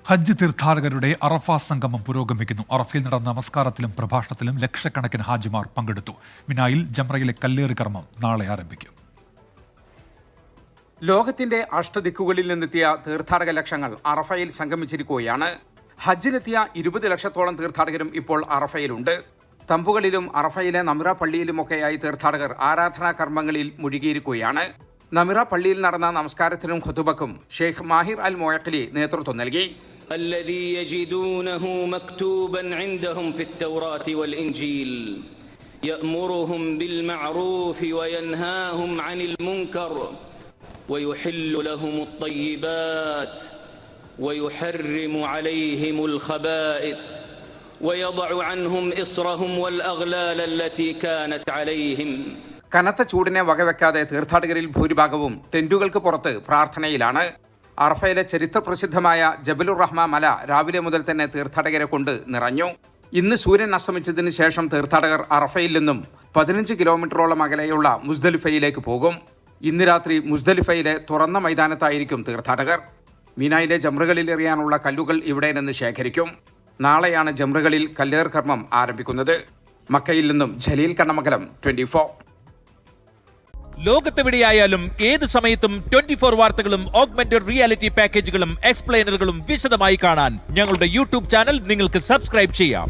ഹജ്ജ് തീർത്ഥാടകരുടെ അറഫ സംഗമം പുരോഗമിക്കുന്നു. അറഫയിൽ നടന്ന നമസ്കാരത്തിലും പ്രഭാഷണത്തിലും ലക്ഷക്കണക്കിന് ഹാജിമാർ പങ്കെടുത്തു. മിനായിൽ ജംറയിലെ കല്ലേറ് കർമ്മം നാളെ ആരംഭിക്കും. ലോകത്തിന്റെ അഷ്ടദിക്കുകളിൽ നിന്നെത്തിയ തീർത്ഥാടക ലക്ഷങ്ങൾ അറഫയിൽ സംഗമിച്ചിരിക്കുകയാണ്. ഹജ്ജിനെത്തിയ 20 ലക്ഷത്തോളം തീർത്ഥാടകരും ഇപ്പോൾ അറഫയിലുണ്ട്. തമ്പുകളിലും അറഫയിലെ നമിറ പള്ളിയിലുമൊക്കെയായി തീർത്ഥാടകർ ആരാധനാ കർമ്മങ്ങളിൽ മുഴുകിയിരിക്കുകയാണ്. നമിറ പള്ളിയിൽ നടന്ന നമസ്കാരത്തിനും ഖുതുബക്കും ഷെയ്ഖ് മാഹിർ അൽ മുഅഖ്ലി നേതൃത്വം നൽകി. الذي يجدونه مكتوبا عندهم في التوراة والإنجيل يأمرهم بالمعروف وينهاهم عن المنكر ويحل لهم الطيبات ويحرم عليهم الخبائث ويضع عنهم إصرهم والأغلال التي كانت عليهم. കനത്ത ചൂടിനെ വകവെക്കാതെ തീർത്ഥാടകരിൽ ഭൂരിഭാഗവും ടെന്റുകൾക്ക് പുറത്ത് പ്രാർത്ഥനയിലാണ്. അറഫയിലെ ചരിത്രപ്രസിദ്ധമായ ജബലുർ റഹ്മ മല രാവിലെ മുതൽ തന്നെ തീർത്ഥാടകരെ കൊണ്ട് നിറഞ്ഞു. ഇന്ന് സൂര്യൻ അസ്തമിച്ചതിന് ശേഷം തീർത്ഥാടകർ അറഫയിൽ നിന്നും 15 കിലോമീറ്ററോളം അകലെയുള്ള മുസ്ദലിഫയിലേക്ക് പോകും. ഇന്ന് രാത്രി മുസ്ദലിഫയിലെ തുറന്ന മൈതാനത്തായിരിക്കും തീർത്ഥാടകർ. മീനായിലെ ജംറകളിൽ എറിയാനുള്ള കല്ലുകൾ ഇവിടെ നിന്ന് ശേഖരിക്കും. നാളെയാണ് ജംറകളിൽ കല്ലേർ കർമ്മം ആരംഭിക്കുന്നത്. മക്കയിൽ നിന്നും ജലീൽ കണ്ണമംഗലം, 24. ലോകത്തെവിടെയായാലും ഏത് സമയത്തും 24 വാർത്തകളും ഓഗ്മെന്റഡ് റിയാലിറ്റി പാക്കേജുകളും എക്സ്പ്ലെയിനറുകളും വിശദമായി കാണാൻ ഞങ്ങളുടെ യൂട്യൂബ് ചാനൽ നിങ്ങൾക്ക് സബ്സ്ക്രൈബ് ചെയ്യാം.